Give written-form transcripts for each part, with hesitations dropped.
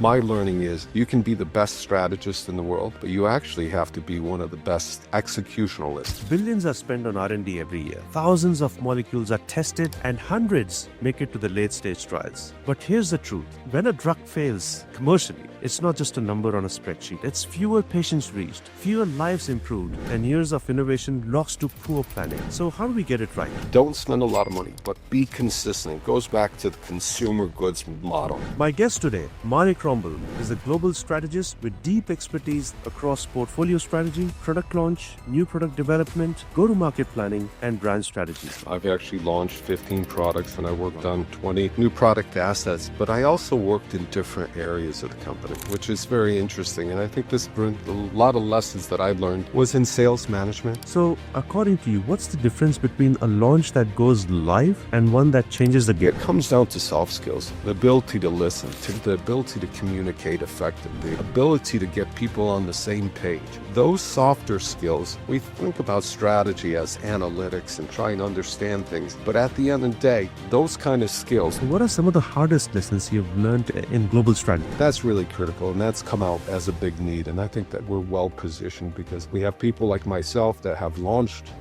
My learning is you can be the best strategist in the world, but you actually have to be one of the best executionalists. Billions are spent on R&D every year. Thousands of molecules are tested and hundreds make it to the late-stage trials. But here's the truth. When a drug fails commercially, it's not just a number on a spreadsheet. It's fewer patients reached, fewer lives improved, and years of innovation lost to poor planning. So how do we get it right? Don't spend a lot of money, but be consistent. It goes back to the consumer goods model. My guest today, Marek Rombel, is a global strategist with deep expertise across portfolio strategy, product launch, new product development, go-to-market planning, and brand strategy. I've actually launched 15 products and I worked on 20 new product assets, but I also worked in different areas of the company, which is very interesting. And I think this brings a lot of lessons that I learned was in sales management. So, according to you, what's the difference between a launch that goes live and one that changes the game? It comes down to soft skills, the ability to listen, the ability to communicate effectively, the ability to get people on the same page. Those softer skills, we think about strategy as analytics and trying to understand things, but at the end of the day, those kind of skills. What are some of the hardest lessons you've learned in global strategy? That's really critical, and that's come out as a big need, and I think that we're well positioned because we have people like myself that have launched,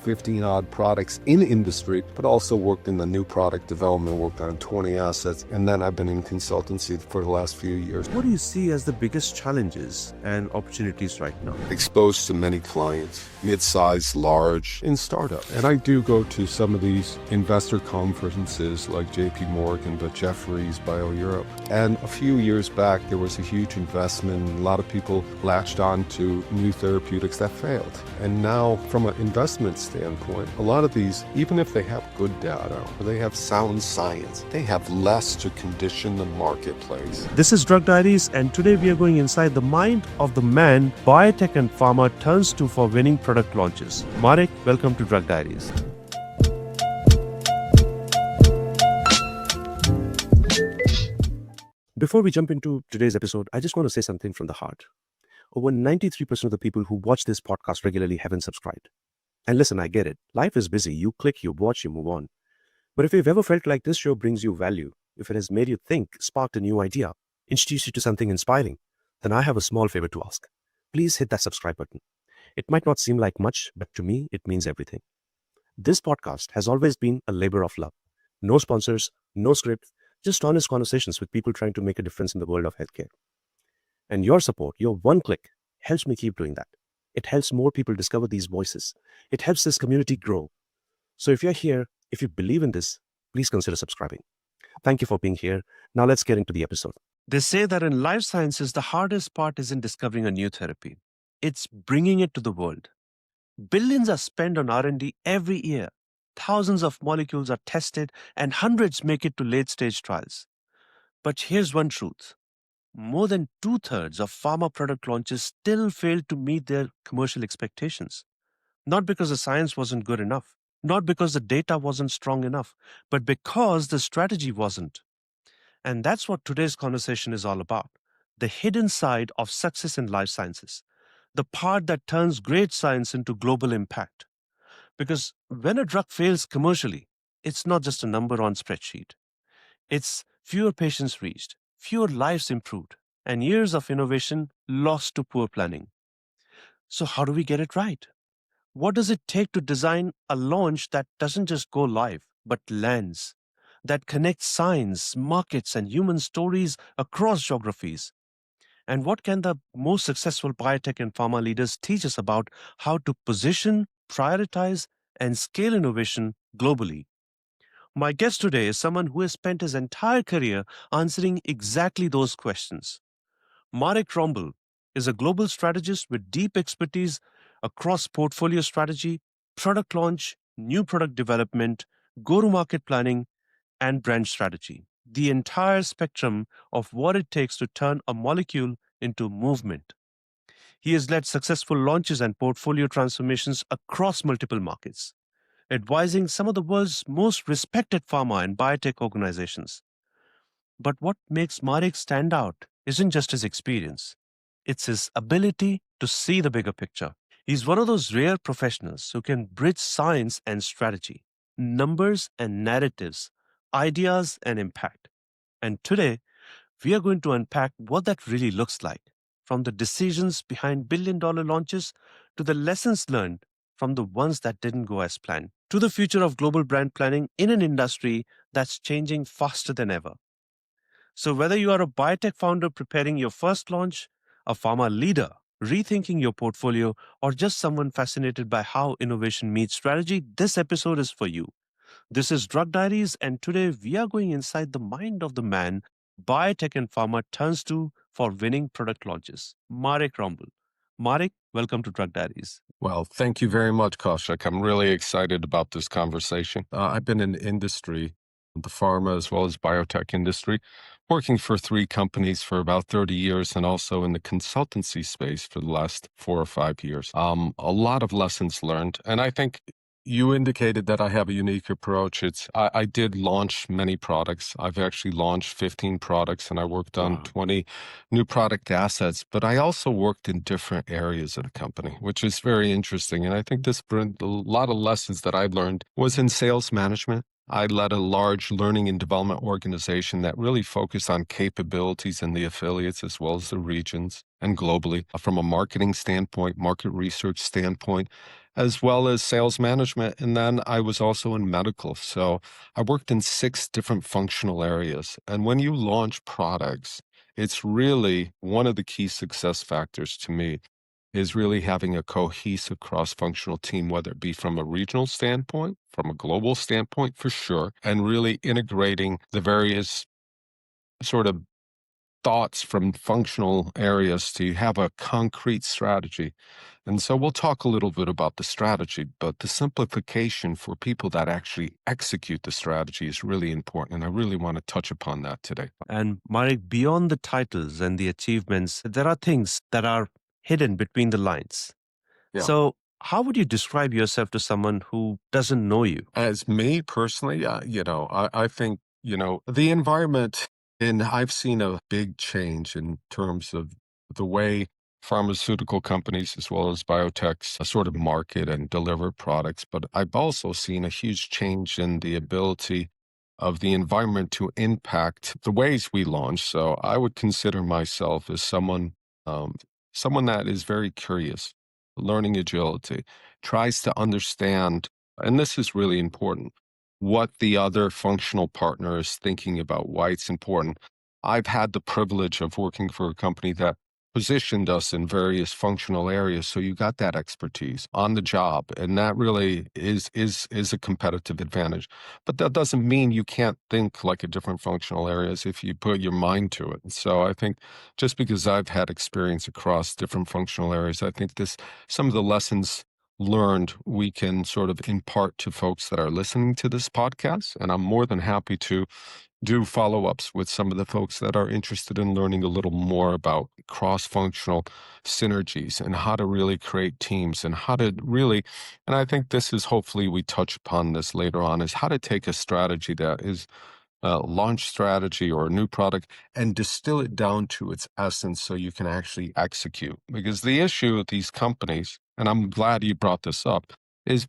15 odd products in industry, but also worked in the new product development, worked on 20 assets, and then I've been in consultancy for the last few years. What do you see as the biggest challenges and opportunities right now? Exposed to many clients, mid-size, large, in startup. And I do go to some of these investor conferences like JP Morgan, but Jefferies, Bio Europe. And a few years back, there was a huge investment. A lot of people latched on to new therapeutics that failed. And now, from an investment standpoint, a lot of these, even if they have good data, or they have sound science, they have less to condition the marketplace. This is Drug Diaries, and today we are going inside the mind of the man biotech and pharma turns to for winning product launches. Marek, welcome to Drug Diaries. Before we jump into today's episode, I just want to say something from the heart. Over 93% of the people who watch this podcast regularly haven't subscribed. And listen, I get it. Life is busy. You click, you watch, you move on. But if you've ever felt like this show brings you value, if it has made you think, sparked a new idea, introduced you to something inspiring, then I have a small favor to ask. Please hit that subscribe button. It might not seem like much, but to me, it means everything. This podcast has always been a labor of love. No sponsors, no script, just honest conversations with people trying to make a difference in the world of healthcare. And your support, your one click, helps me keep doing that. It helps more people discover these voices. It helps this community grow. So if you're here, if you believe in this, please consider subscribing. Thank you for being here. Now let's get into the episode. They say that in life sciences, the hardest part isn't discovering a new therapy. It's bringing it to the world. Billions are spent on R&D every year. Thousands of molecules are tested and hundreds make it to late-stage trials. But here's one truth. More than 2/3 of pharma product launches still fail to meet their commercial expectations. Not because the science wasn't good enough, not because the data wasn't strong enough, but because the strategy wasn't. And that's what today's conversation is all about. The hidden side of success in life sciences. The part that turns great science into global impact. Because when a drug fails commercially, it's not just a number on spreadsheet. It's fewer patients reached, fewer lives improved, and years of innovation lost to poor planning. So how do we get it right? What does it take to design a launch that doesn't just go live, but lands, that connects science, markets, and human stories across geographies? And what can the most successful biotech and pharma leaders teach us about how to position, prioritize, and scale innovation globally? My guest today is someone who has spent his entire career answering exactly those questions. Marek Rombel is a global strategist with deep expertise across portfolio strategy, product launch, new product development, go-to-market planning, and brand strategy. The entire spectrum of what it takes to turn a molecule into movement. He has led successful launches and portfolio transformations across multiple markets, advising some of the world's most respected pharma and biotech organizations. But what makes Marek stand out isn't just his experience. It's his ability to see the bigger picture. He's one of those rare professionals who can bridge science and strategy, numbers and narratives, ideas and impact. And today, we are going to unpack what that really looks like, from the decisions behind billion-dollar launches to the lessons learned from the ones that didn't go as planned, to the future of global brand planning in an industry that's changing faster than ever. So, whether you are a biotech founder preparing your first launch, a pharma leader rethinking your portfolio, or just someone fascinated by how innovation meets strategy, this episode is for you. This is Drug Diaries, and today we are going inside the mind of the man biotech and pharma turns to for winning product launches, Marek Rombel. Marek, welcome to Drug Diaries. Well, thank you very much, Kaushik. I'm really excited about this conversation. I've been in industry, the pharma as well as biotech industry, working for 3 companies for about 30 years and also in the consultancy space for the last 4 or 5 years. A lot of lessons learned. And I think you indicated that I have a unique approach. I did launch many products. I've actually launched 15 products and I worked on Wow. 20 new product assets, but I also worked in different areas of the company, which is very interesting. And I think this brings a lot of lessons that I learned was in sales management. I led a large learning and development organization that really focused on capabilities in the affiliates as well as the regions and globally from a marketing standpoint, market research standpoint, as well as sales management. And then I was also in medical. So I worked in 6 different functional areas. And when you launch products, it's really one of the key success factors to me is really having a cohesive cross-functional team, whether it be from a regional standpoint, from a global standpoint, for sure, and really integrating the various sort of thoughts from functional areas to have a concrete strategy. And so we'll talk a little bit about the strategy, but the simplification for people that actually execute the strategy is really important. And I really want to touch upon that today. And Marek, beyond the titles and the achievements, there are things that are hidden between the lines. Yeah. So, how would you describe yourself to someone who doesn't know you? As me personally, I think, the environment, and I've seen a big change in terms of the way pharmaceutical companies as well as biotechs sort of market and deliver products. But I've also seen a huge change in the ability of the environment to impact the ways we launch. So I would consider myself as um, someone that is very curious, learning agility, tries to understand, and this is really important, what the other functional partner is thinking about, why it's important. I've had the privilege of working for a company that positioned us in various functional areas, so you got that expertise on the job, and that really is a competitive advantage. But that doesn't mean you can't think like a different functional areas if you put your mind to it. So I think just because I've had experience across different functional areas, I think some of the lessons learned we can sort of impart to folks that are listening to this podcast. And I'm more than happy to do follow-ups with some of the folks that are interested in learning a little more about cross-functional synergies and how to really create teams and how to really, and I think this is hopefully we touch upon this later on, is how to take a strategy that is launch strategy or a new product and distill it down to its essence so you can actually execute. Because the issue with these companies, and I'm glad you brought this up, is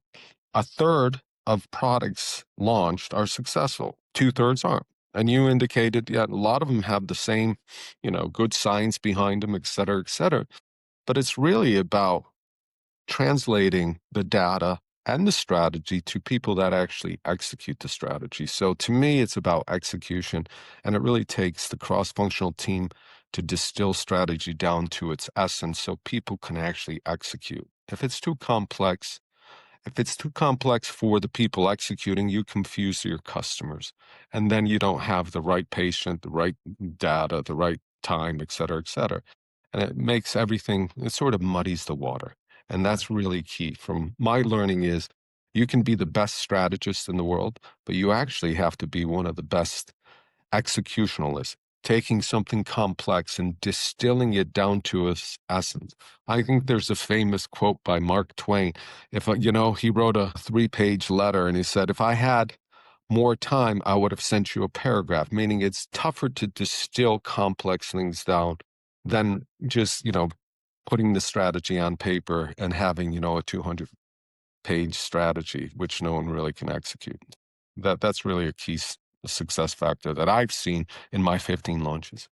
a third of products launched are successful, 2/3 aren't. And you indicated, yeah, a lot of them have the same, good science behind them, et cetera, et cetera. But it's really about translating the data and the strategy to people that actually execute the strategy. So to me, it's about execution, and it really takes the cross-functional team to distill strategy down to its essence so people can actually execute. If it's too complex for the people executing, you confuse your customers. And then you don't have the right patient, the right data, the right time, et cetera, et cetera. And it makes everything, it sort of muddies the water. And that's really key. From my learning is you can be the best strategist in the world, but you actually have to be one of the best executionalist, taking something complex and distilling it down to its essence. I think there's a famous quote by Mark Twain. He wrote a 3-page letter and he said, if I had more time, I would have sent you a paragraph, meaning it's tougher to distill complex things down than just, putting the strategy on paper and having, a 200-page strategy, which no one really can execute. That's really a key success factor that I've seen in my 15 launches.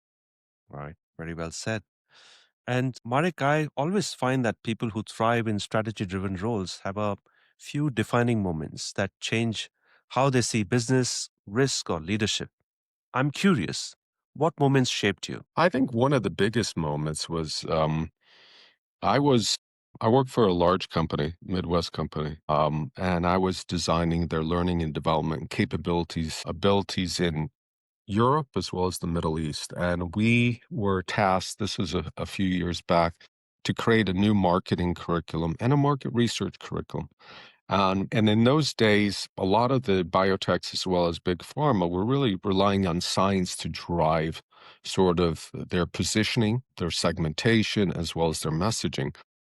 Right. Very well said. And Marek, I always find that people who thrive in strategy driven roles have a few defining moments that change how they see business, risk, or leadership. I'm curious, what moments shaped you? I think one of the biggest moments was I was I worked for a large company, Midwest company, and I was designing their learning and development abilities in Europe as well as the Middle East. And we were tasked, this was a few years back, to create a new marketing curriculum and a market research curriculum. And in those days, a lot of the biotechs as well as big pharma were really relying on science to drive sort of their positioning, their segmentation, as well as their messaging.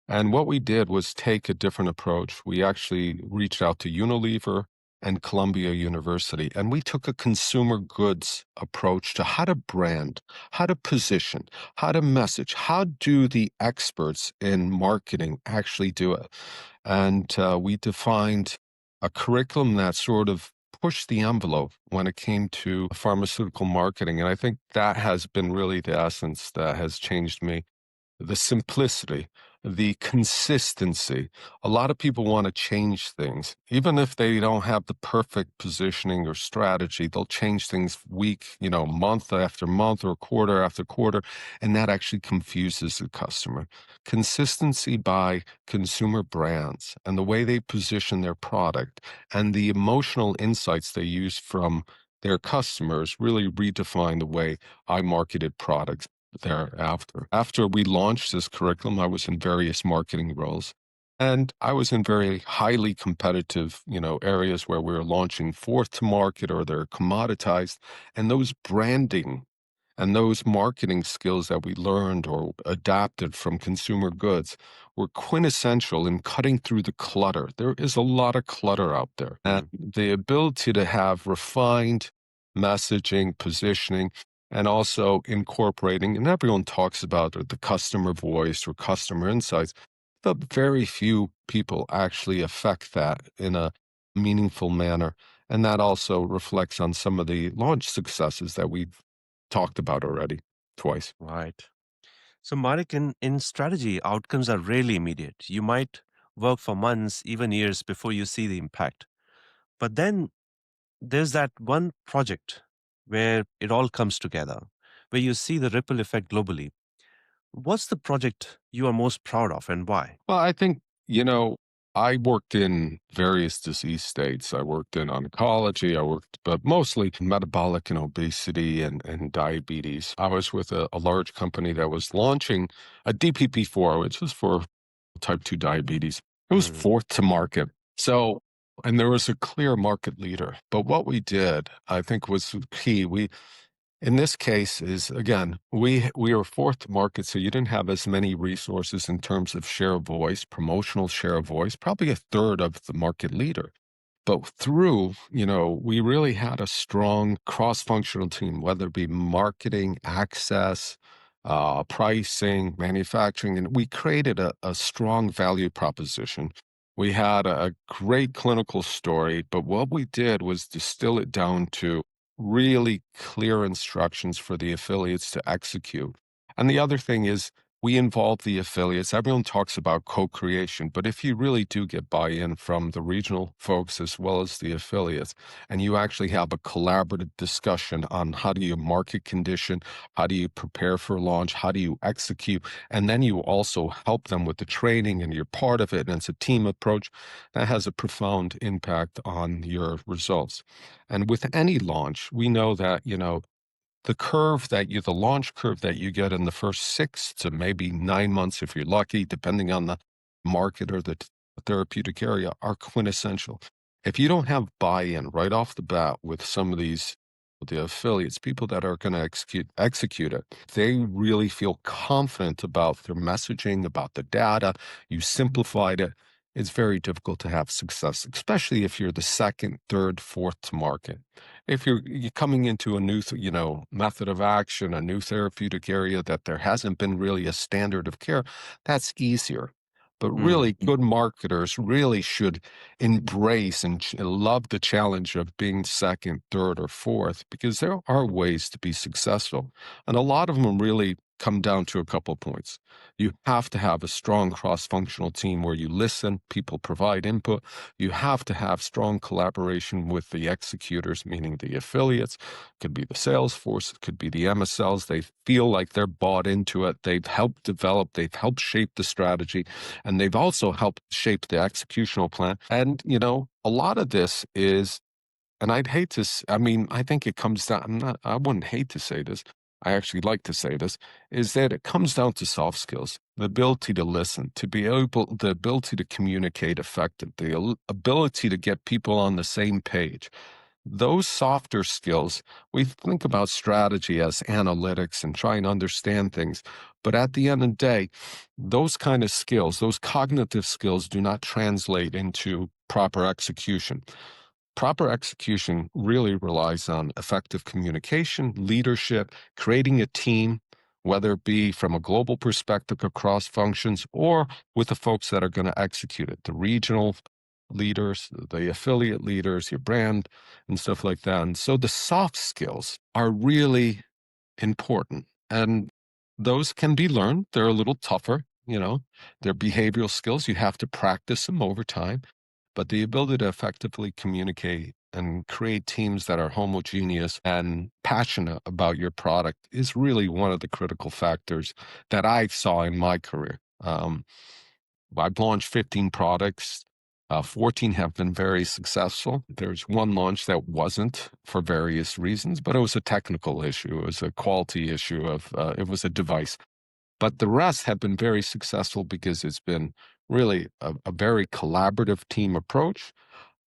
And what we did was take a different approach. We actually reached out to Unilever and Columbia University, and we took a consumer goods approach to how to brand, how to position, how to message, how do the experts in marketing actually do it. And we defined a curriculum that sort of pushed the envelope when it came to pharmaceutical marketing. And I think that has been really the essence that has changed me, the simplicity, the consistency. A lot of people want to change things. Even if they don't have the perfect positioning or strategy, they'll change things week, month after month or quarter after quarter. And that actually confuses the customer. Consistency by consumer brands and the way they position their product and the emotional insights they use from their customers really redefine the way I marketed products thereafter. After we launched this curriculum, I was in various marketing roles. And I was in very highly competitive, areas where we were launching forth to market or they're commoditized. And those branding and those marketing skills that we learned or adapted from consumer goods were quintessential in cutting through the clutter. There is a lot of clutter out there. And the ability to have refined messaging, positioning, and also incorporating, and everyone talks about the customer voice or customer insights, but very few people actually affect that in a meaningful manner. And that also reflects on some of the launch successes that we've talked about already twice. Right. So, Marek, in strategy, outcomes are rarely immediate. You might work for months, even years before you see the impact. But then there's that one project where it all comes together, where you see the ripple effect globally. What's the project you are most proud of and why? Well, I think, I worked in various disease states. I worked in oncology, but mostly metabolic and obesity and diabetes. I was with a large company that was launching a DPP4, which is for type 2 diabetes. It was Mm, fourth to market. So, and there was a clear market leader. But what we did, I think, was key. In this case is, again, we were fourth to market, so you didn't have as many resources in terms of share of voice, promotional share of voice, probably a third of the market leader. But we really had a strong cross-functional team, whether it be marketing, access, pricing, manufacturing, and we created a strong value proposition. We had a great clinical story, but what we did was distill it down to really clear instructions for the affiliates to execute. And the other thing is, we involve the affiliates. Everyone talks about co-creation, but if you really do get buy-in from the regional folks as well as the affiliates, and you actually have a collaborative discussion on how do you market condition, how do you prepare for launch, how do you execute, and then you also help them with the training and you're part of it, and it's a team approach, that has a profound impact on your results. And with any launch, we know that, the launch curve that you get in the first 6 to maybe 9 months, if you're lucky, depending on the market or the therapeutic area, are quintessential. If you don't have buy-in right off the bat with some of the affiliates, people that are going to execute it, they really feel confident about their messaging, about the data. You simplified it. It's very difficult to have success, especially if you're the second, third, fourth to market. If you're coming into a new, method of action, a new therapeutic area that there hasn't been really a standard of care, that's easier. But really good marketers really should embrace and love the challenge of being second, third, or fourth, because there are ways to be successful. And a lot of them really come down to a couple points. You have to have a strong cross-functional team where you listen, people provide input. You have to have strong collaboration with the executors, meaning the affiliates. It could be the sales force, it could be the MSLs. They feel like they're bought into it. They've helped develop, they've helped shape the strategy, and they've also helped shape the executional plan. And, a lot of this is, and I'd hate to, I mean, I think it comes down, I wouldn't hate to say this. I actually like to say this, is that it comes down to soft skills, the ability to listen, the ability to communicate effectively, the ability to get people on the same page. Those softer skills, we think about strategy as analytics and try and understand things. But at the end of the day, those kind of skills, those cognitive skills do not translate into proper execution. Proper execution really relies on effective communication, leadership, creating a team, whether it be from a global perspective across functions or with the folks that are going to execute it, the regional leaders, the affiliate leaders, your brand, and stuff like that. And so the soft skills are really important. And those can be learned. They're a little tougher, they're behavioral skills. You have to practice them over time. But the ability to effectively communicate and create teams that are homogeneous and passionate about your product is really one of the critical factors that I saw in my career. I've launched 15 products. 14 have been very successful. There's one launch that wasn't for various reasons, but it was a technical issue. It was a quality issue it was a device. But the rest have been very successful because it's been really a very collaborative team approach,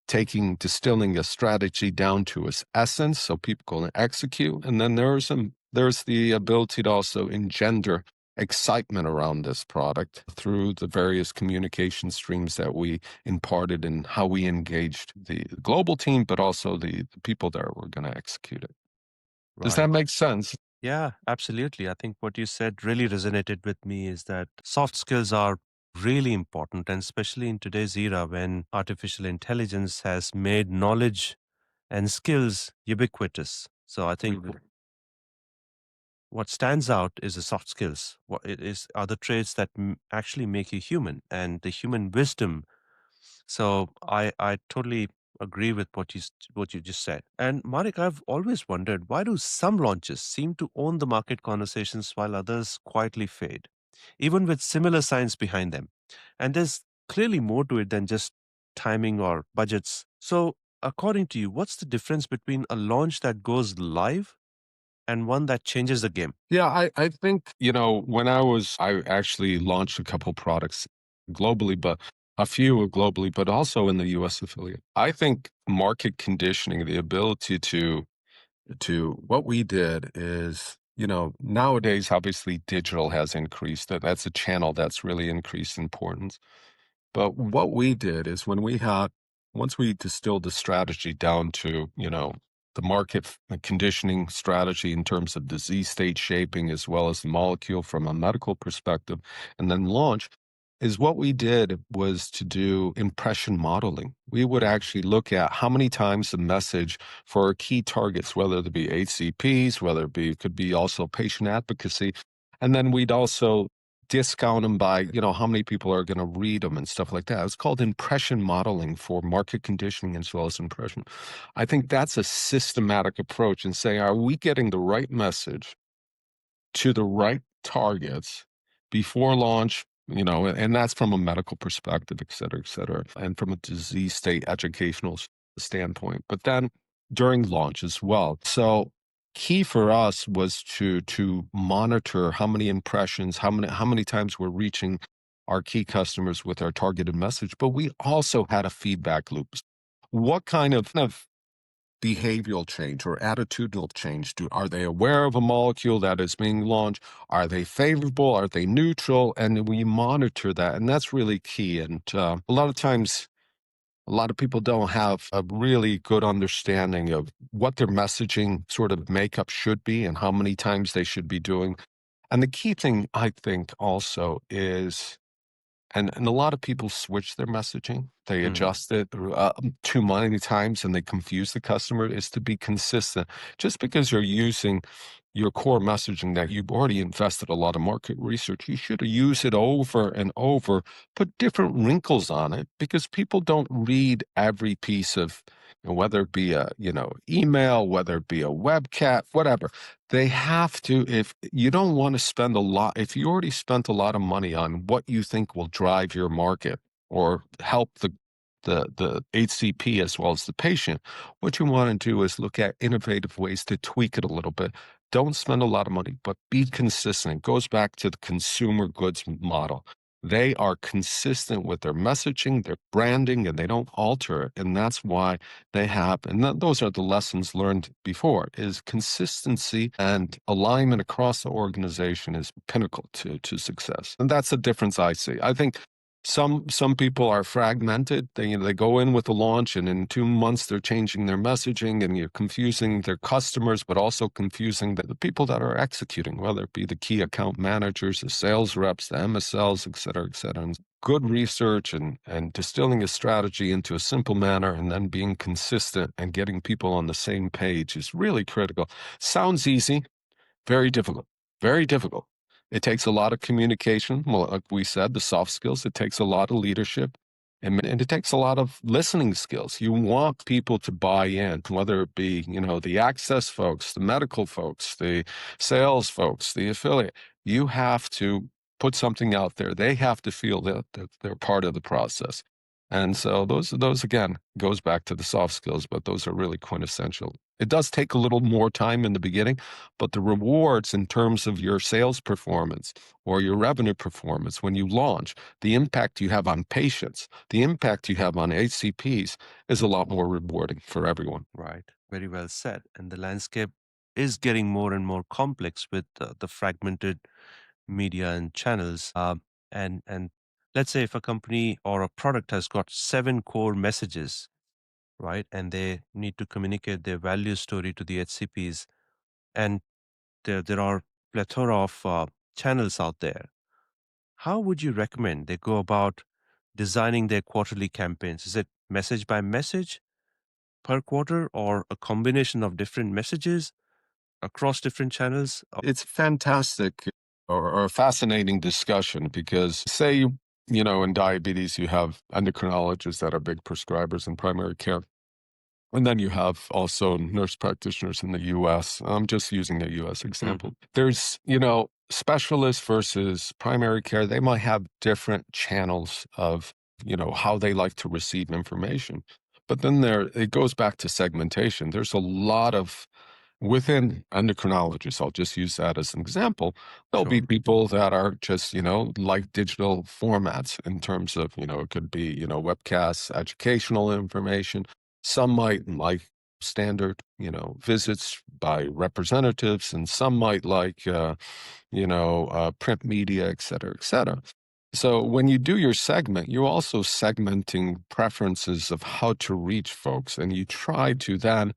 distilling a strategy down to its essence so people can execute. And then there's the ability to also engender excitement around this product through the various communication streams that we imparted and how we engaged the global team, but also the people that were going to execute it. Does that Right. make sense? Yeah, absolutely. I think what you said really resonated with me is that soft skills are really important, and especially in today's era when artificial intelligence has made knowledge and skills ubiquitous. So I think what stands out is the soft skills. What it is are the traits that actually make you human and the human wisdom. So I totally agree with what you just said. And Marek, I've always wondered, why do some launches seem to own the market conversations while others quietly fade, even with similar science behind them? And there's clearly more to it than just timing or budgets. So according to you, what's the difference between a launch that goes live and one that changes the game? Yeah, I think, I actually launched a couple products globally, but a few globally, but also in the US affiliate. I think market conditioning, the ability to what we did is, nowadays, obviously digital has increased. That's a channel that's really increased importance. But what we did is once we distilled the strategy down to, the market conditioning strategy in terms of disease state shaping, as well as the molecule from a medical perspective, and then launch, is what we did was to do impression modeling. We would actually look at how many times the message for our key targets, whether it be HCPs, it could be also patient advocacy, and then we'd also discount them by, how many people are going to read them and stuff like that. It's called impression modeling for market conditioning as well as impression. I think that's a systematic approach and saying, are we getting the right message to the right targets before launch? And that's from a medical perspective, et cetera, and from a disease state educational standpoint, but then during launch as well. So key for us was to monitor how many impressions, how many times we're reaching our key customers with our targeted message, but we also had a feedback loop. What kind of behavioral change or attitudinal change are they aware of a molecule that is being launched? Are they favorable? Are they neutral? And we monitor that, and that's really key. And a lot of times, a lot of people don't have a really good understanding of what their messaging sort of makeup should be and how many times they should be doing. And the key thing, I think, also is And a lot of people switch their messaging. They adjust it too many times and they confuse the customer. Is to be consistent. Just because you're using your core messaging that you've already invested a lot of market research, you should use it over and over, put different wrinkles on it because people don't read every piece of, whether it be a, email, whether it be a webcat, whatever. They have to, if you don't want to spend a lot, if you already spent a lot of money on what you think will drive your market or help the HCP as well as the patient, what you want to do is look at innovative ways to tweak it a little bit. Don't spend a lot of money, but be consistent. It goes back to the consumer goods model. They are consistent with their messaging, their branding, and they don't alter it. And that's why they have, and those are the lessons learned before, is consistency and alignment across the organization is pinnacle to success. And that's the difference I see. I think some people are fragmented. They go in with a launch, and in 2 months they're changing their messaging, and you're confusing their customers, but also confusing the people that are executing, whether it be the key account managers, the sales reps, the MSLs, et cetera, et cetera. And good research and distilling a strategy into a simple manner, and then being consistent and getting people on the same page is really critical. Sounds easy, very difficult, very difficult. It takes a lot of communication. Well, like we said, the soft skills, it takes a lot of leadership and it takes a lot of listening skills. You want people to buy in, whether it be, the access folks, the medical folks, the sales folks, the affiliate. You have to put something out there. They have to feel that they're part of the process. And so those again goes back to the soft skills, but those are really quintessential. It does take a little more time in the beginning, but the rewards in terms of your sales performance or your revenue performance when you launch, the impact you have on patients, the impact you have on HCPs is a lot more rewarding for everyone. Right. Very well said. And the landscape is getting more and more complex with the fragmented media and channels. And let's say if a company or a product has got 7 core messages, right, and they need to communicate their value story to the HCPs, and there are plethora of channels out there. How would you recommend they go about designing their quarterly campaigns? Is it message by message per quarter, or a combination of different messages across different channels? It's fantastic or a fascinating discussion because say, in diabetes, you have endocrinologists that are big prescribers in primary care. And then you have also nurse practitioners in the US. I'm just using a US example. There's, specialists versus primary care. They might have different channels of, how they like to receive information. But then it goes back to segmentation. There's a lot of within endocrinologists, I'll just use that as an example. There'll be Sure. people that are just, like digital formats in terms of, it could be, webcasts, educational information. Some might like standard, visits by representatives, and some might like, print media, et cetera, et cetera. So when you do your segment, you're also segmenting preferences of how to reach folks, and you try to then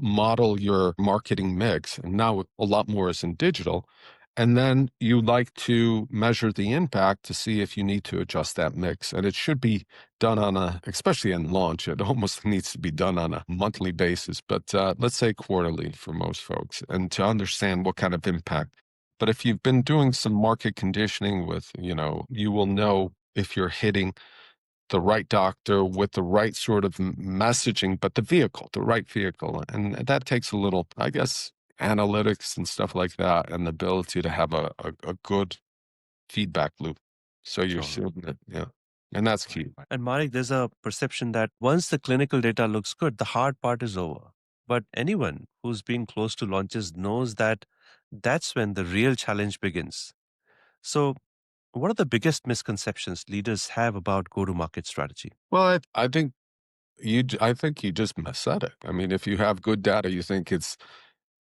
model your marketing mix. And now a lot more is in digital. And then you like to measure the impact to see if you need to adjust that mix. And it should be done especially in launch, it almost needs to be done on a monthly basis, but let's say quarterly for most folks, and to understand what kind of impact. But if you've been doing some market conditioning with, you will know if you're hitting the right doctor with the right sort of messaging, but the right vehicle. And that takes a little, I guess, analytics and stuff like that, and the ability to have a good feedback loop. So you're Sure. seeing it, yeah. And that's key. And Marek, there's a perception that once the clinical data looks good, the hard part is over. But anyone who's been close to launches knows that that's when the real challenge begins. So, what are the biggest misconceptions leaders have about go to market strategy? Well, I think you just said it. I mean, if you have good data, you think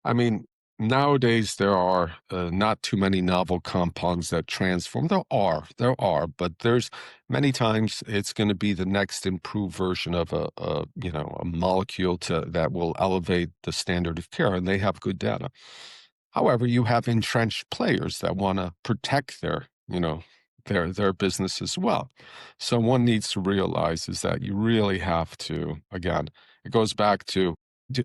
I mean, nowadays there are not too many novel compounds that transform. There are, but there's many times it's going to be the next improved version of a molecule that will elevate the standard of care, and they have good data. However, you have entrenched players that want to protect their their business as well. So one needs to realize is that you really have to, again, it goes back to,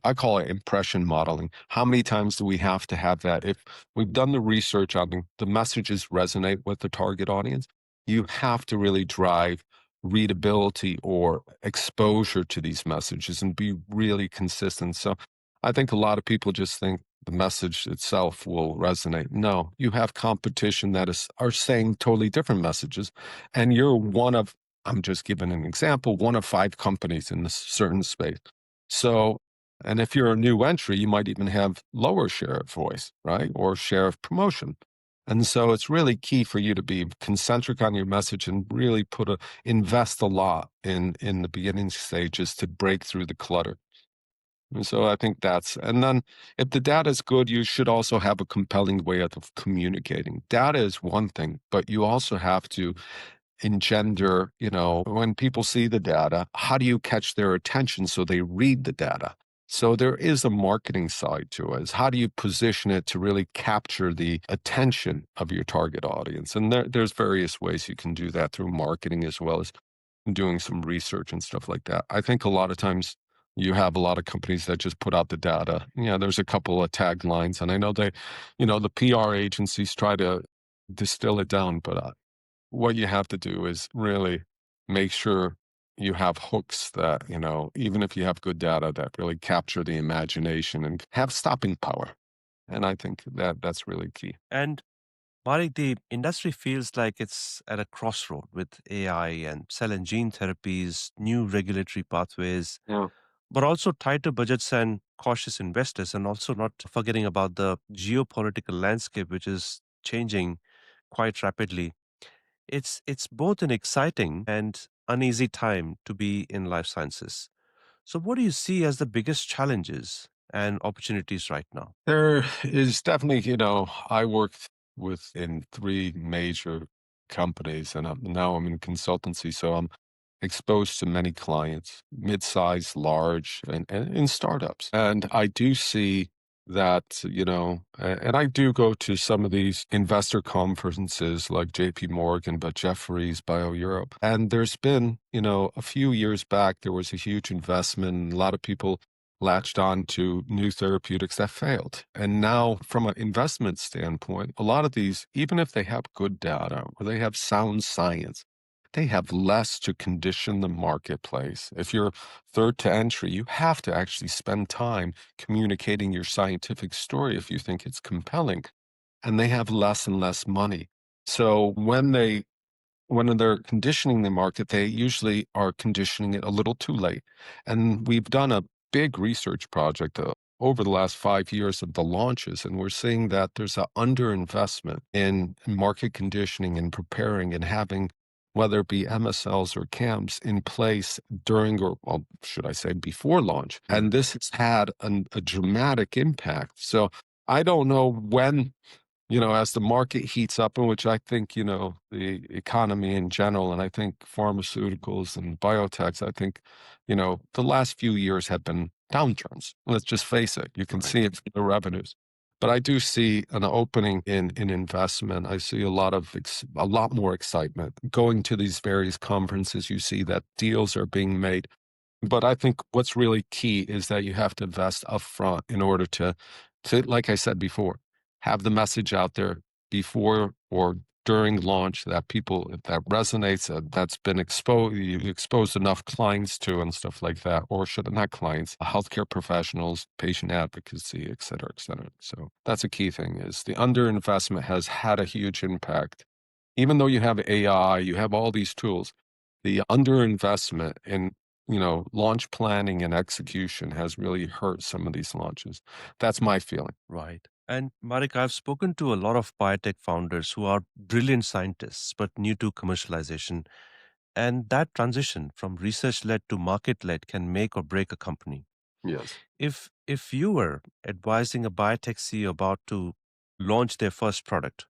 I call it impression modeling. How many times do we have to have that? If we've done the research on the messages resonate with the target audience, you have to really drive readability or exposure to these messages and be really consistent. So I think a lot of people just think the message itself will resonate. No, you have competition that are saying totally different messages, and you're one of, I'm just giving an example, one of five companies in this certain space. So, and if you're a new entry, you might even have lower share of voice, right? Or share of promotion. And so it's really key for you to be concentric on your message and really invest a lot in the beginning stages to break through the clutter. And so I think and then if the data is good, you should also have a compelling way of communicating. Data is one thing, but you also have to engender, when people see the data, how do you catch their attention so they read the data? So there is a marketing side to it. Is how do you position it to really capture the attention of your target audience? And there's various ways you can do that through marketing as well as doing some research and stuff like that. I think a lot of times you have a lot of companies that just put out the data. Yeah, there's a couple of taglines, and I know the PR agencies try to distill it down, but what you have to do is really make sure you have hooks that, even if you have good data that really capture the imagination and have stopping power. And I think that's really key. And Marek, the industry feels like it's at a crossroad with AI and cell and gene therapies, new regulatory pathways, Yeah. but also tighter budgets and cautious investors, and also not forgetting about the geopolitical landscape, which is changing quite rapidly. It's both an exciting and uneasy time to be in life sciences. So, what do you see as the biggest challenges and opportunities right now? There is definitely, I worked in three major companies, and now I'm in consultancy. So I'm exposed to many clients, mid-size, large, and in startups. And I do see that, and I do go to some of these investor conferences like JP Morgan, but Jefferies, Bio Europe. And there's been, a few years back, there was a huge investment. And a lot of people latched on to new therapeutics that failed. And now, from an investment standpoint, a lot of these, even if they have good data or they have sound science, they have less to condition the marketplace. If you're third to entry, you have to actually spend time communicating your scientific story if you think it's compelling. And they have less and less money. So when they're conditioning the market, they usually are conditioning it a little too late. And we've done a big research project over the last 5 years of the launches, and we're seeing that there's an underinvestment in market conditioning and preparing and having, whether it be MSLs or CAMs, in place during, or well, should I say before launch. And this has had a dramatic impact. So I don't know when, as the market heats up, in which I think, the economy in general, and I think pharmaceuticals and biotechs, I think, the last few years have been downturns. Let's just face it. You can see it in the revenues. But I do see an opening in investment. I see a lot more excitement. Going to these various conferences, you see that deals are being made. But I think what's really key is that you have to invest upfront in order to, like I said before, have the message out there before or during launch that that resonates, that's been exposed, you exposed enough clients to and stuff like that, or should not clients, healthcare professionals, patient advocacy, et cetera, et cetera. So that's a key thing is the underinvestment has had a huge impact. Even though you have AI, you have all these tools, the underinvestment in launch planning and execution has really hurt some of these launches. That's my feeling. Right. And Marek, I've spoken to a lot of biotech founders who are brilliant scientists but new to commercialization. And that transition from research led to market led can make or break a company. Yes. If you were advising a biotech CEO about to launch their first product,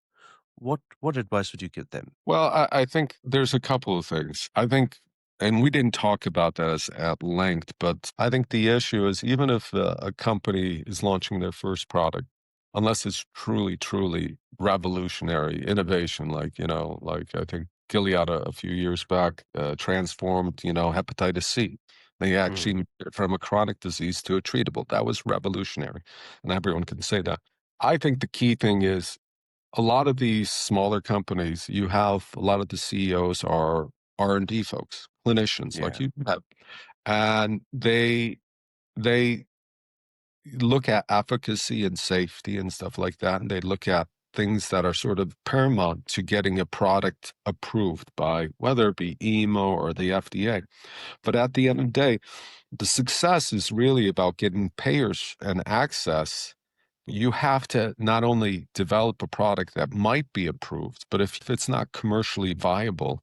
what advice would you give them? Well, I think there's a couple of things. I think, and we didn't talk about that at length, but I think the issue is even if a company is launching their first product, unless it's truly, truly revolutionary innovation, like, like I think Gilead a few years back transformed, hepatitis C. They actually Mm. moved it from a chronic disease to a treatable. That was revolutionary, and everyone can say that. I think the key thing is a lot of these smaller companies, you have a lot of the CEOs are R&D folks, clinicians like Yeah. you have, and they look at efficacy and safety and stuff like that, and they look at things that are sort of paramount to getting a product approved by whether it be EMA or the FDA. But at the end of the day, the success is really about getting payers and access. You have to not only develop a product that might be approved, but if it's not commercially viable,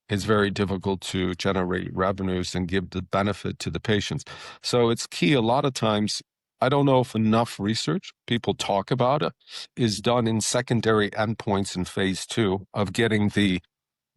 it's very difficult to generate revenues and give the benefit to the patients. So it's key. A lot of times, I don't know if enough research, people talk about it, is done in secondary endpoints in phase two of getting the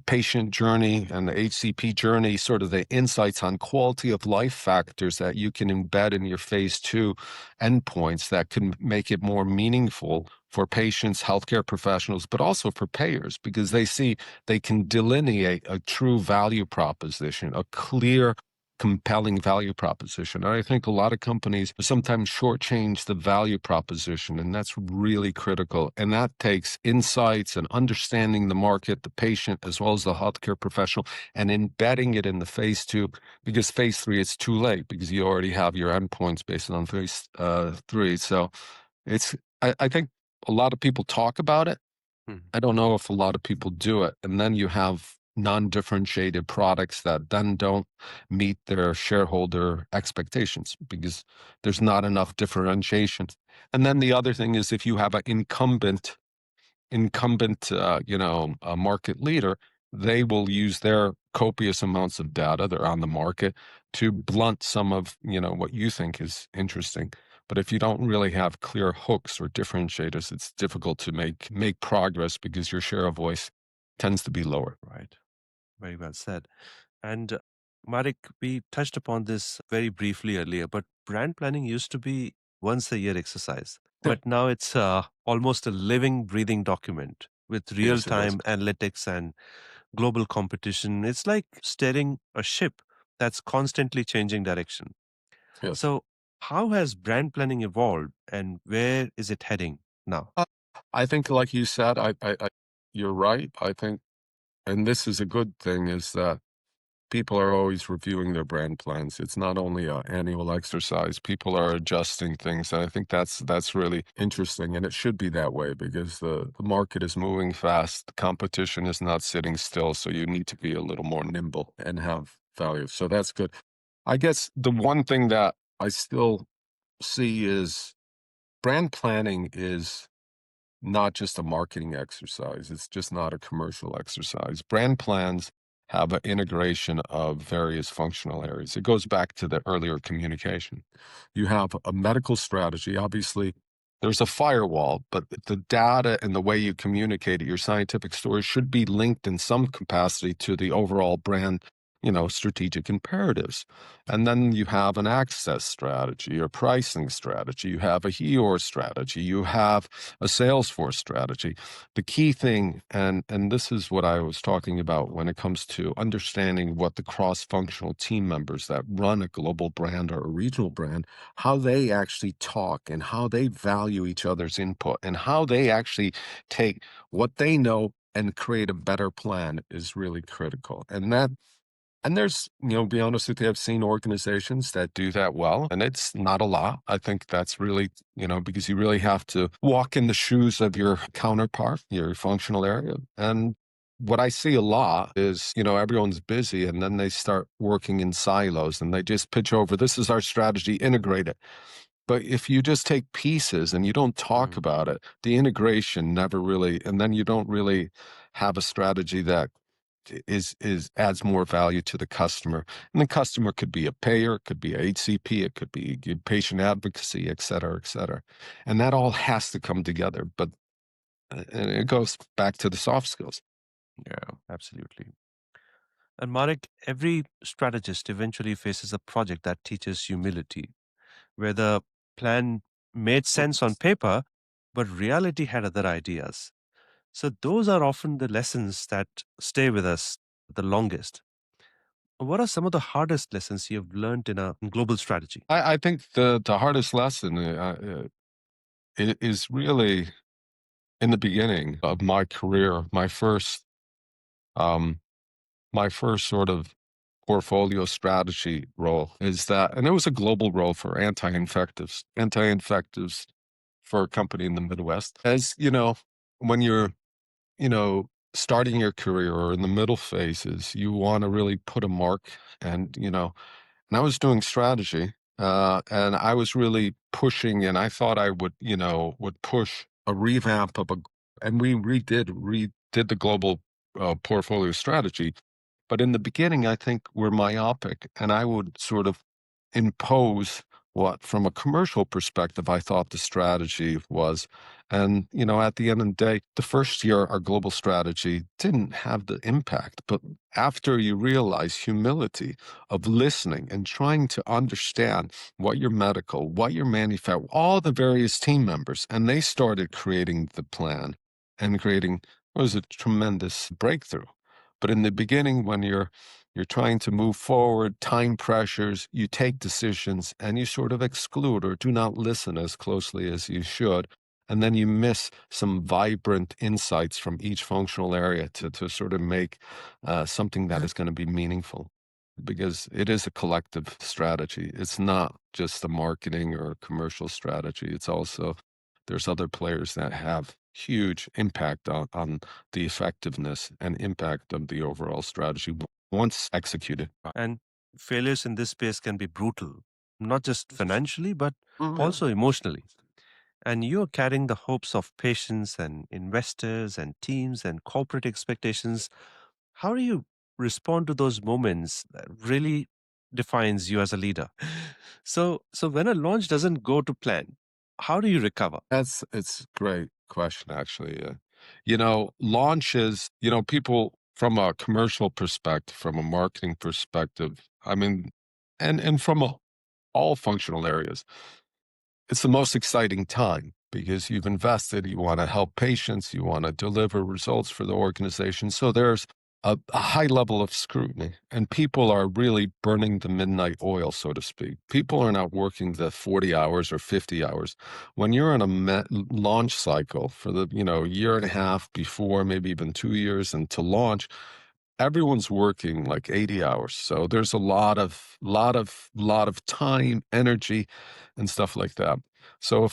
patient journey and the HCP journey, sort of the insights on quality of life factors that you can embed in your phase two endpoints that can make it more meaningful for patients, healthcare professionals, but also for payers, because they see they can delineate a true value proposition, a clear compelling value proposition. And I think a lot of companies sometimes shortchange the value proposition, and that's really critical. And that takes insights and understanding the market, the patient, as well as the healthcare professional, and embedding it in the phase two, because phase three, it's too late because you already have your endpoints based on phase three. So I think a lot of people talk about it. Mm. I don't know if a lot of people do it. And then you have non-differentiated products that then don't meet their shareholder expectations because there's not enough differentiation. And then the other thing is if you have an incumbent, a market leader, they will use their copious amounts of data, they're on the market, to blunt some of, what you think is interesting. But if you don't really have clear hooks or differentiators, it's difficult to make progress because your share of voice tends to be lower. Right. Very well said. And Marek, we touched upon this very briefly earlier, but brand planning used to be once a year exercise. But now it's almost a living, breathing document with real Yes, it is. time analytics and global competition. It's like steering a ship that's constantly changing direction. Yes. So, how has brand planning evolved and where is it heading now? Uh, I think, like you said, you're right. I think, and this is a good thing, is that people are always reviewing their brand plans. It's not only an annual exercise. People are adjusting things. And I think that's really interesting. And it should be that way because the market is moving fast. The competition is not sitting still. So you need to be a little more nimble and have value. So that's good. I guess the one thing that I still see is brand planning is not just a marketing exercise. It's just not a commercial exercise. Brand plans have an integration of various functional areas. It goes back to the earlier communication. You have a medical strategy. Obviously, there's a firewall, but the data and the way you communicate it, your scientific story should be linked in some capacity to the overall brand, strategic imperatives. And then you have an access strategy or pricing strategy. You have a HEOR strategy. You have a Salesforce strategy. The key thing, and this is what I was talking about when it comes to understanding what the cross-functional team members that run a global brand or a regional brand, how they actually talk and how they value each other's input and how they actually take what they know and create a better plan is really critical. And there's, be honest with you, I've seen organizations that do that well, and it's not a lot. I think that's really, because you really have to walk in the shoes of your counterpart, your functional area. And what I see a lot is, everyone's busy and then they start working in silos and they just pitch over, this is our strategy, integrate it. But if you just take pieces and you don't talk Mm. about it, the integration never really, and then you don't really have a strategy that is adds more value to the customer. And the customer could be a payer, it could be a HCP, it could be patient advocacy, et cetera, et cetera. And that all has to come together. But and it goes back to the soft skills. Yeah, absolutely. And Marek, every strategist eventually faces a project that teaches humility, where the plan made sense on paper, but reality had other ideas. So those are often the lessons that stay with us the longest. What are some of the hardest lessons you've learned in a global strategy? I think the hardest lesson is really in the beginning of my career, um, my first sort of portfolio strategy role is that, and it was a global role for anti-infectives for a company in the Midwest. As you know, when you're, starting your career or in the middle phases, you want to really put a mark and I was doing strategy, and I was really pushing, and I thought I would push a revamp and we redid the global portfolio strategy. But in the beginning, I think we're myopic, and I would sort of impose what, from a commercial perspective, I thought the strategy was. And, at the end of the day, the first year, our global strategy didn't have the impact. But after you realize humility of listening and trying to understand what your medical, what your manufacturer, all the various team members, and they started creating the plan and creating, it was a tremendous breakthrough. But in the beginning, when you're trying to move forward, time pressures, you take decisions and you sort of exclude or do not listen as closely as you should. And then you miss some vibrant insights from each functional area to sort of make something that is going to be meaningful because it is a collective strategy. It's not just a marketing or a commercial strategy. It's also, there's other players that have huge impact on the effectiveness and impact of the overall strategy once executed. And failures in this space can be brutal, not just financially, but Yeah. also emotionally. And you're carrying the hopes of patients and investors and teams and corporate expectations. How do you respond to those moments that really defines you as a leader? So when a launch doesn't go to plan, how do you recover? It's a great question, actually. Launches, people from a commercial perspective, from a marketing perspective, I mean, and from all functional areas, it's the most exciting time because you've invested, you want to help patients, you want to deliver results for the organization. So there's a high level of scrutiny, and people are really burning the midnight oil, so to speak. People are not working the 40 hours or 50 hours. When you're in a launch cycle for the, year and a half before, maybe even 2 years, and to launch, everyone's working like 80 hours. So there's a lot of time, energy, and stuff like that. So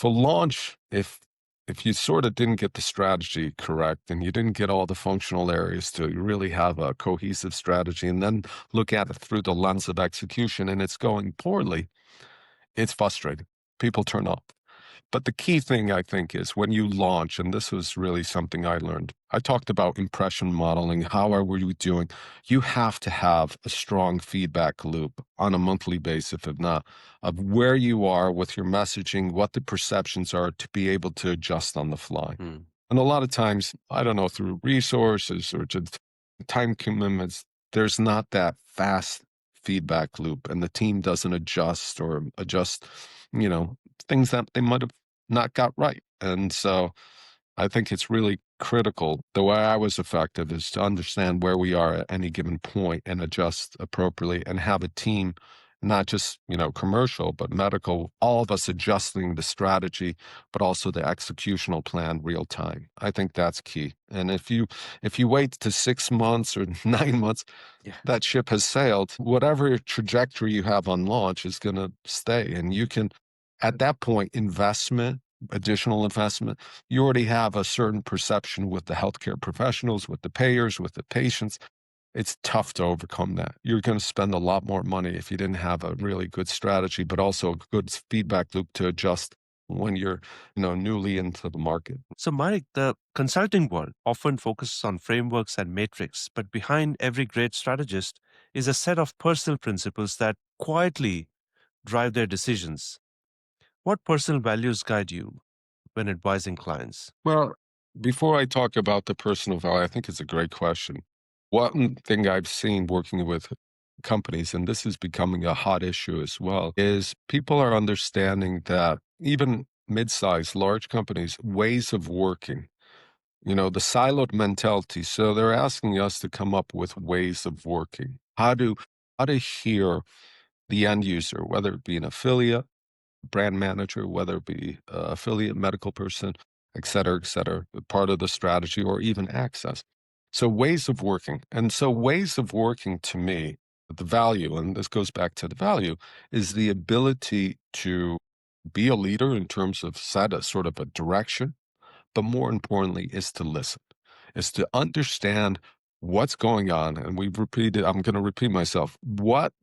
if you sort of didn't get the strategy correct and you didn't get all the functional areas to really have a cohesive strategy and then look at it through the lens of execution and it's going poorly, it's frustrating. People turn off. But the key thing, I think, is when you launch, and this was really something I learned. I talked about impression modeling. How are we doing? You have to have a strong feedback loop on a monthly basis, if not, of where you are with your messaging, what the perceptions are to be able to adjust on the fly. Hmm. And a lot of times, I don't know, through resources or just time commitments, there's not that fast feedback loop, and the team doesn't adjust, you know, things that they might have not got right. And so I think it's really critical. The way I was effective is to understand where we are at any given point and adjust appropriately and have a team, not just, commercial, but medical, all of us adjusting the strategy, but also the executional plan real time. I think that's key. And if you wait to 6 months or 9 months, Yeah. that ship has sailed. Whatever trajectory you have on launch is going to stay. And you can, at that point, additional investment, you already have a certain perception with the healthcare professionals, with the payers, with the patients. It's tough to overcome that. You're going to spend a lot more money if you didn't have a really good strategy, but also a good feedback loop to adjust when you're, newly into the market. So, Marek, the consulting world often focuses on frameworks and metrics, but behind every great strategist is a set of personal principles that quietly drive their decisions. What personal values guide you when advising clients? Well, before I talk about the personal value, I think it's a great question. One thing I've seen working with companies, and this is becoming a hot issue as well, is people are understanding that even mid-sized, large companies, ways of working, the siloed mentality. So they're asking us to come up with ways of working, how to hear the end user, whether it be an affiliate, brand manager, whether it be affiliate, medical person, et cetera, part of the strategy, or even access. So ways of working. And so ways of working to me, the value, and this goes back to the value, is the ability to be a leader in terms of set a sort of a direction, but more importantly is to listen, is to understand what's going on. And we've repeated, I'm going to repeat myself, what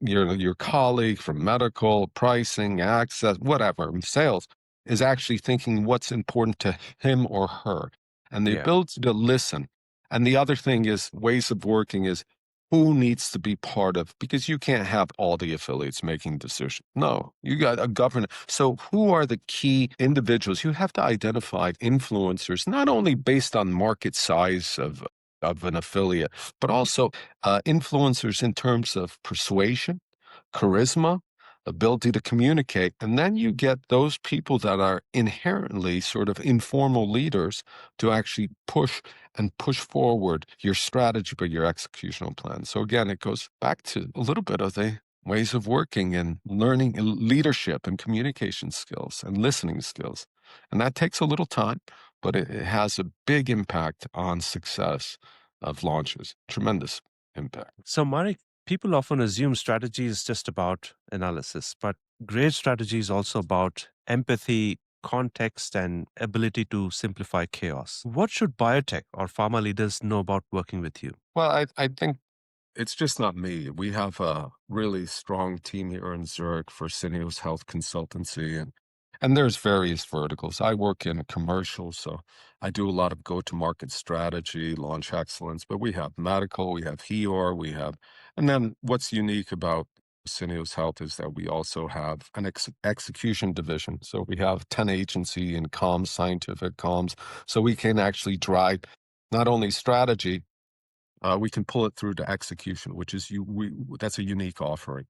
your colleague from medical, pricing, access, whatever, sales is actually thinking what's important to him or her. And the Yeah. ability to listen. And the other thing is ways of working is who needs to be part of, because you can't have all the affiliates making decisions. No, you got a governor. So who are the key individuals? You have to identify influencers, not only based on market size of an affiliate, but also influencers in terms of persuasion, charisma, ability to communicate. And then you get those people that are inherently sort of informal leaders to actually push forward your strategy, but your executional plan. So again, it goes back to a little bit of the ways of working and learning leadership and communication skills and listening skills. And that takes a little time, but it has a big impact on success of launches. Tremendous impact. So, Marek, people often assume strategy is just about analysis, but great strategy is also about empathy, context, and ability to simplify chaos. What should biotech or pharma leaders know about working with you? Well, I think it's just not me. We have a really strong team here in Zurich for Syneos Health Consultancy, and there's various verticals. I work in commercial, so I do a lot of go-to-market strategy, launch excellence, but we have medical, we have HEOR, and then what's unique about Syneos Health is that we also have an execution division. So we have 10 agency in comms, scientific comms, so we can actually drive not only strategy, we can pull it through to execution, which is that's a unique offering.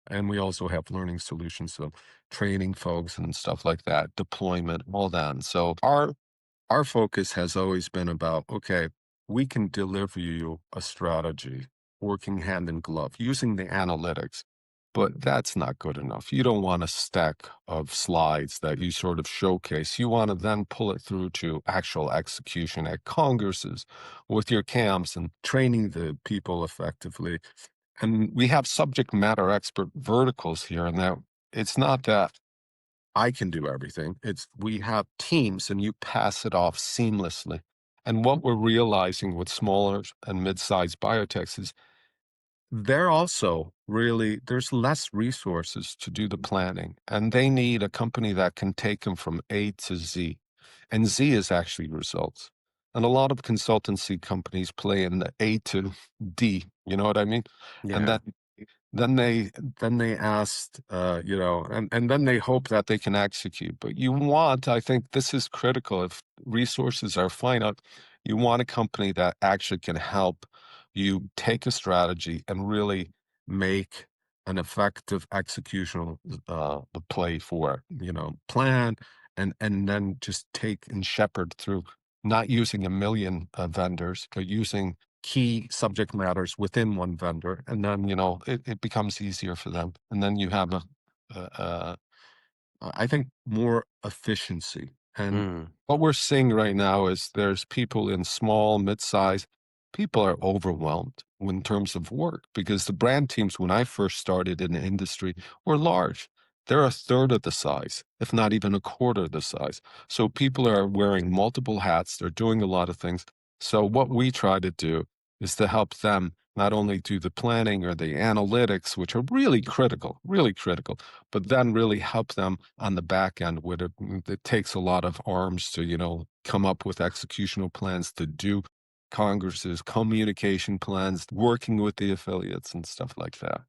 And we also have learning solutions, so training folks and stuff like that, deployment, all that. And so our focus has always been about, okay, we can deliver you a strategy working hand in glove using the analytics, but that's not good enough. You don't want a stack of slides that you sort of showcase. You want to then pull it through to actual execution at congresses with your CAMs and training the people effectively. And we have subject matter expert verticals here, and that it's not that I can do everything. It's we have teams and you pass it off seamlessly. And what we're realizing with smaller and mid-sized biotechs is they're also really, there's less resources to do the planning, and they need a company that can take them from A to Z. And Z is actually results. And a lot of consultancy companies play in the A to D, you know what I mean? And Yeah. that then they asked, and then they hope that they can execute. But I think this is critical. If resources are finite, you want a company that actually can help you take a strategy and really make an effective executional play for it, plan and then just take and shepherd through, not using a million vendors, but using key subject matters within one vendor, and then it becomes easier for them, and then you have a I think more efficiency. And Mm. what we're seeing right now is there's people in small, mid-size, people are overwhelmed in terms of work because the brand teams, when I first started in the industry, were large. They're a third of the size, if not even a quarter of the size. So people are wearing multiple hats. They're doing a lot of things. So what we try to do is to help them not only do the planning or the analytics, which are really critical, but then really help them on the back end with it. It takes a lot of arms to, come up with executional plans to do congresses, communication plans, working with the affiliates and stuff like that.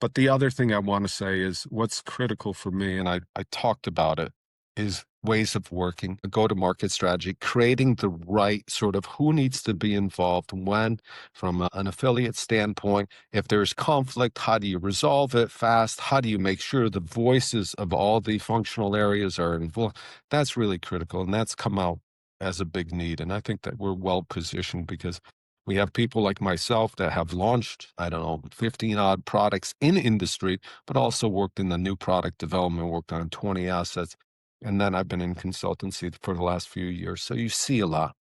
But the other thing I want to say is what's critical for me, and I talked about it, is ways of working, a go-to-market strategy, creating the right sort of who needs to be involved when, from an affiliate standpoint. If there's conflict, how do you resolve it fast? How do you make sure the voices of all the functional areas are involved? That's really critical, and that's come out as a big need. And I think that we're well positioned because we have people like myself that have launched, I don't know, 15 odd products in industry, but also worked in the new product development, worked on 20 assets. And then I've been in consultancy for the last few years. So you see a lot.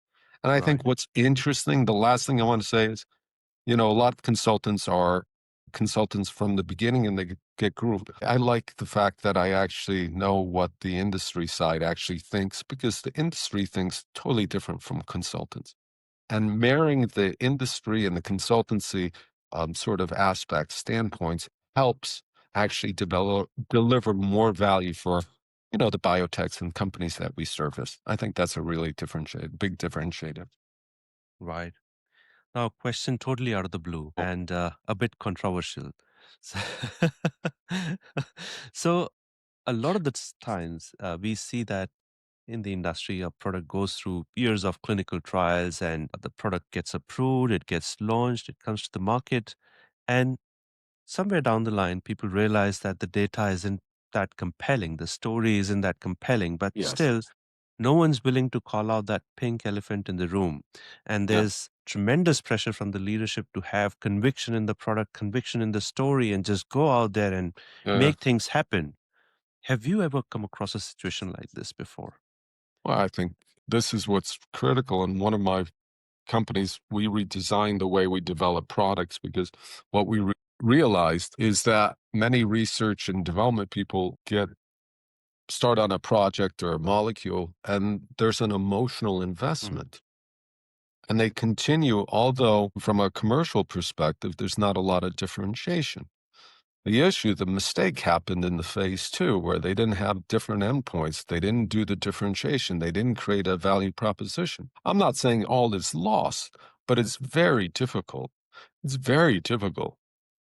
And I think Right. what's interesting, the last thing I want to say is, a lot of consultants are consultants from the beginning and they get groomed. I like the fact that I actually know what the industry side actually thinks because the industry thinks totally different from consultants. And marrying the industry and the consultancy sort of aspects, standpoints, helps actually deliver more value for, the biotechs and companies that we service. I think that's a really big differentiator. Right. Now, question totally out of the blue and a bit controversial. So, so a lot of the times we see that in the industry, a product goes through years of clinical trials and the product gets approved, it gets launched, it comes to the market. And somewhere down the line, people realize that the data isn't that compelling, the story isn't that compelling, but Yes. still, no one's willing to call out that pink elephant in the room. And Yeah. there's tremendous pressure from the leadership to have conviction in the product, conviction in the story, and just go out there and Yeah. make things happen. Have you ever come across a situation like this before? Well, I think this is what's critical. And one of my companies, we redesigned the way we develop products because what we realized is that many research and development people start on a project or a molecule and there's an emotional Mm. investment. And they continue, although from a commercial perspective, there's not a lot of differentiation. The mistake happened in the phase two, where they didn't have different endpoints. They didn't do the differentiation. They didn't create a value proposition. I'm not saying all is lost, but it's very difficult. It's very difficult,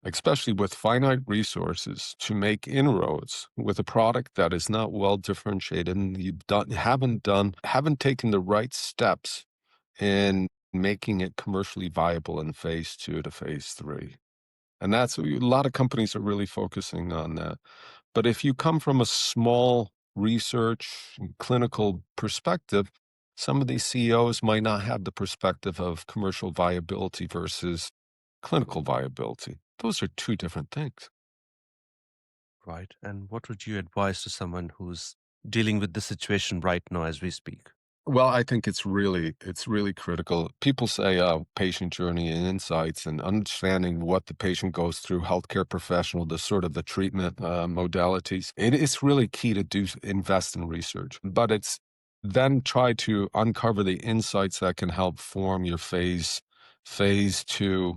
especially with finite resources, to make inroads with a product that is not well differentiated and haven't taken the right steps in making it commercially viable in phase two to phase three. And that's a lot of companies are really focusing on that. But if you come from a small research and clinical perspective, some of these CEOs might not have the perspective of commercial viability versus clinical viability. Those are two different things. Right. And what would you advise to someone who's dealing with this situation right now as we speak? Well, I think it's really critical. People say patient journey and insights and understanding what the patient goes through, healthcare professional, the sort of the treatment modalities. It is really key to invest in research, but it's then try to uncover the insights that can help form your phase two,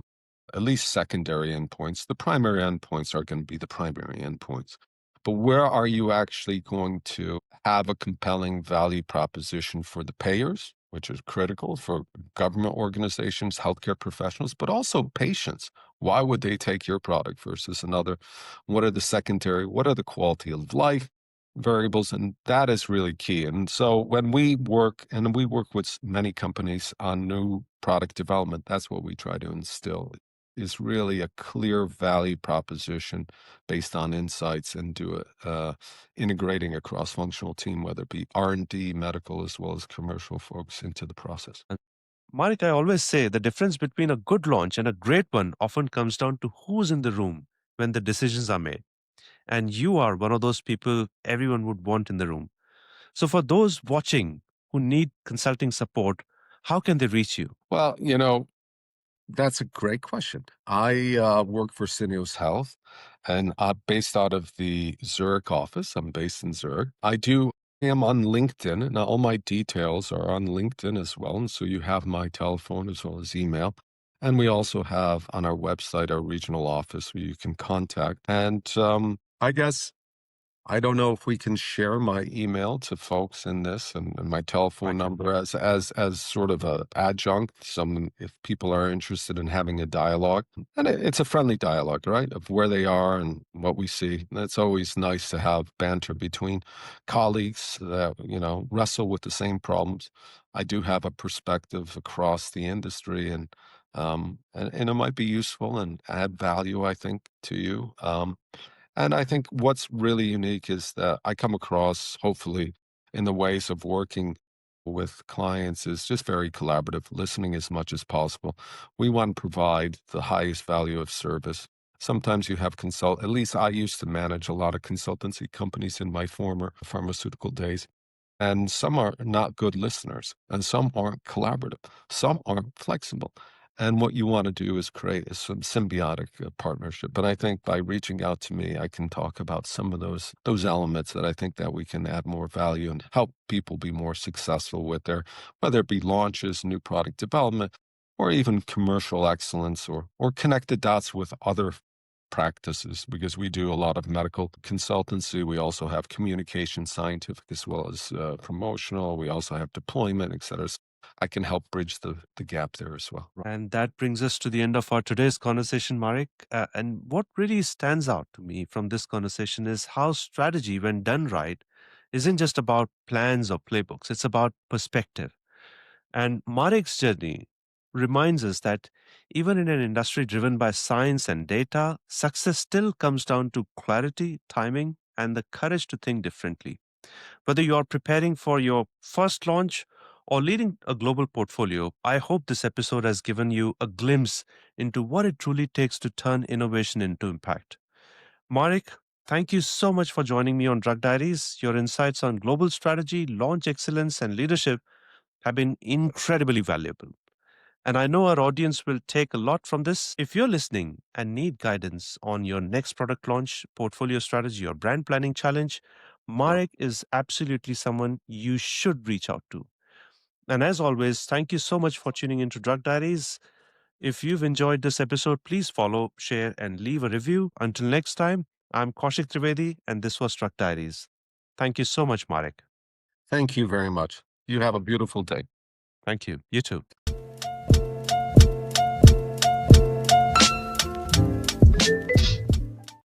at least secondary endpoints. The primary endpoints are going to be the primary endpoints. But where are you actually going to have a compelling value proposition for the payers, which is critical for government organizations, healthcare professionals, but also patients? Why would they take your product versus another? What are the secondary? What are the quality of life variables? And that is really key. And so when we work, and we work with many companies on new product development, that's what we try to instill is really a clear value proposition based on insights and do it integrating a cross-functional team, whether it be R&D, medical, as well as commercial folks into the process. And Mark, I always say the difference between a good launch and a great one often comes down to who's in the room when the decisions are made. And you are one of those people everyone would want in the room. So, for those watching who need consulting support, how can they reach you? Well, that's a great question. I work for Syneos Health, and I'm based out of the Zurich office. I'm based in Zurich. I am on LinkedIn, and all my details are on LinkedIn as well. And so you have my telephone as well as email. And we also have on our website our regional office where you can contact. And I guess I don't know if we can share my email to folks in this and my telephone number as sort of a adjunct. Some if people are interested in having a dialogue, and it's a friendly dialogue, right, of where they are and what we see. And it's always nice to have banter between colleagues that wrestle with the same problems. I do have a perspective across the industry, and it might be useful and add value, I think, to you. And I think what's really unique is that I come across, hopefully, in the ways of working with clients is just very collaborative, listening as much as possible. We want to provide the highest value of service. Sometimes you have at least I used to manage a lot of consultancy companies in my former pharmaceutical days. And some are not good listeners, and some aren't collaborative, some aren't flexible. And what you want to do is create a some symbiotic partnership. But I think by reaching out to me, I can talk about some of those elements that I think that we can add more value and help people be more successful with their, whether it be launches, new product development, or even commercial excellence, or connect the dots with other practices, because we do a lot of medical consultancy. We also have communication scientific as well as promotional. We also have deployment, et cetera. So I can help bridge the gap there as well. And that brings us to the end of our today's conversation, Marek. And what really stands out to me from this conversation is how strategy, when done right, isn't just about plans or playbooks, it's about perspective. And Marek's journey reminds us that even in an industry driven by science and data, success still comes down to clarity, timing, and the courage to think differently. Whether you are preparing for your first launch or leading a global portfolio, I hope this episode has given you a glimpse into what it truly takes to turn innovation into impact. Marek, thank you so much for joining me on Drug Diaries. Your insights on global strategy, launch excellence, and leadership have been incredibly valuable. And I know our audience will take a lot from this. If you're listening and need guidance on your next product launch, portfolio strategy, or brand planning challenge, Marek is absolutely someone you should reach out to. And as always, thank you so much for tuning into Drug Diaries. If you've enjoyed this episode, please follow, share, and leave a review. Until next time, I'm Kaushik Trivedi, and this was Drug Diaries. Thank you so much, Marek. Thank you very much. You have a beautiful day. Thank you. You too.